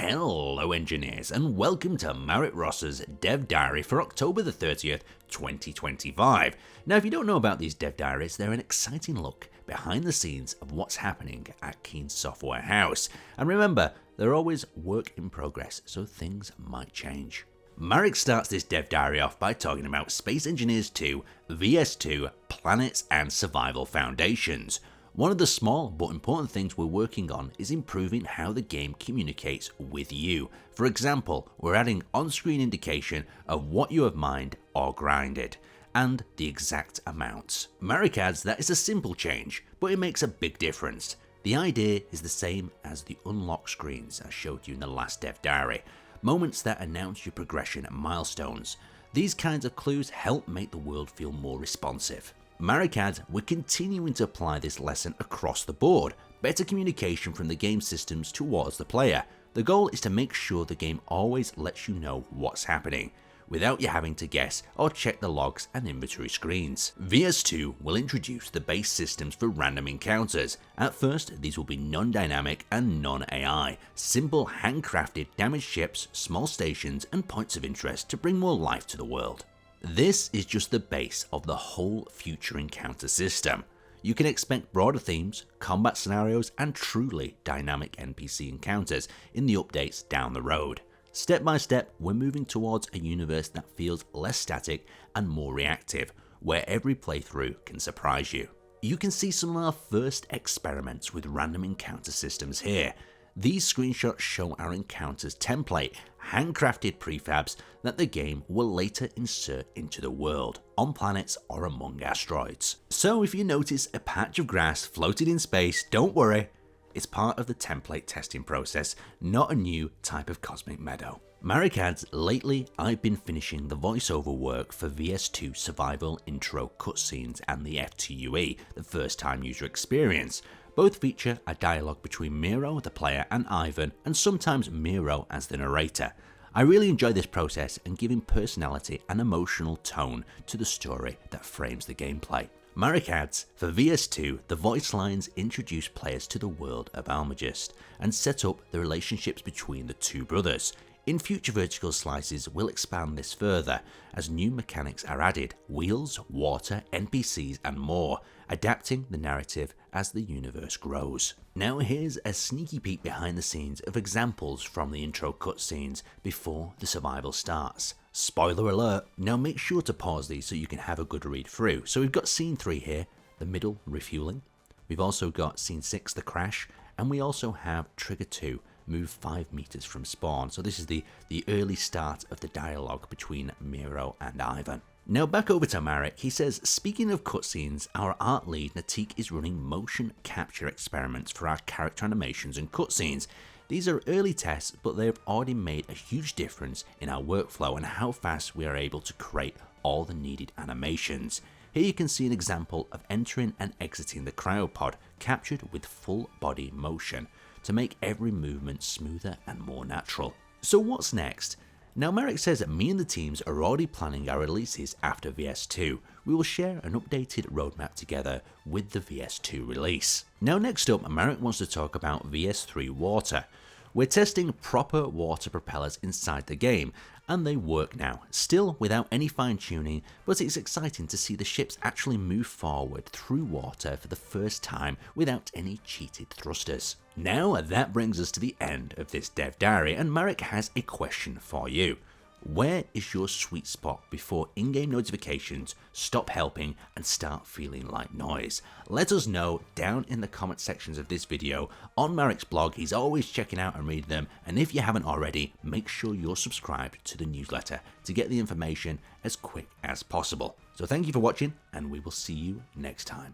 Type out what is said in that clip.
Hello engineers, and welcome to Marek Dev Diary for October the 30th, 2025. Now if you don't know about these dev diaries, they're an exciting look behind the scenes of what's happening at Keen Software House. And remember, they're always work in progress, so things might change. Marek starts this dev diary off by talking about Space Engineers 2, VS2, Planets and Survival Foundations. One of the small but important things we're working on is improving how the game communicates with you. For example, we're adding on-screen indication of what you have mined or grinded, and the exact amounts. Marek adds that it's a simple change, but it makes a big difference. The idea is the same as the unlock screens I showed you in the last dev diary, moments that announce your progression and milestones. These kinds of clues help make the world feel more responsive. Marek adds, we're continuing to apply this lesson across the board, better communication from the game systems towards the player. The goal is to make sure the game always lets you know what's happening, without you having to guess or check the logs and inventory screens. VS2 will introduce the base systems for random encounters. At first, these will be non-dynamic and non-AI, simple handcrafted damaged ships, small stations and points of interest to bring more life to the world. This is just the base of the whole future encounter system. You can expect broader themes, combat scenarios, and truly dynamic NPC encounters in the updates down the road. Step by step, we're moving towards a universe that feels less static and more reactive, where every playthrough can surprise you. You can see some of our first experiments with random encounter systems here. These screenshots show our encounters template, handcrafted prefabs that the game will later insert into the world, on planets or among asteroids. So if you notice a patch of grass floating in space, don't worry, it's part of the template testing process, not a new type of cosmic meadow. Marek adds, lately I've been finishing the voiceover work for VS2 survival intro cutscenes and the F2UE, the first time user experience. Both feature a dialogue between Miro, the player, and Ivan, and sometimes Miro as the narrator. I really enjoy this process and giving personality and emotional tone to the story that frames the gameplay. Marek adds, for VS2, the voice lines introduce players to the world of Almagest and set up the relationships between the two brothers. In future vertical slices, we'll expand this further as new mechanics are added, wheels, water, NPCs and more, adapting the narrative as the universe grows. Now here's a sneaky peek behind the scenes of examples from the intro cutscenes before the survival starts. Spoiler alert! Now make sure to pause these so you can have a good read through. So we've got scene 3 here, the middle refueling. We've also got scene 6, the crash, and we also have trigger 2, move 5 meters from spawn. So this is the early start of the dialogue between Miro and Ivan. Now back over to Marek. He says, speaking of cutscenes, our art lead Natik is running motion capture experiments for our character animations and cutscenes. These are early tests, but they have already made a huge difference in our workflow and how fast we are able to create all the needed animations. Here you can see an example of entering and exiting the cryopod, captured with full body motion, to make every movement smoother and more natural. So what's next? Now Marek says that me and the teams are already planning our releases after VS2. We will share an updated roadmap together with the VS2 release. Now next up, Marek wants to talk about VS3 water. We're testing proper water propellers inside the game, and they work now, still without any fine tuning, but it's exciting to see the ships actually move forward through water for the first time without any cheated thrusters. Now that brings us to the end of this dev diary, and Marek has a question for you. Where is your sweet spot before in-game notifications stop helping and start feeling like noise? Let us know down in the comment sections of this video. On Marek's blog, he's always checking out and reading them, and if you haven't already, make sure you're subscribed to the newsletter to get the information as quick as possible. So thank you for watching, and we will see you next time.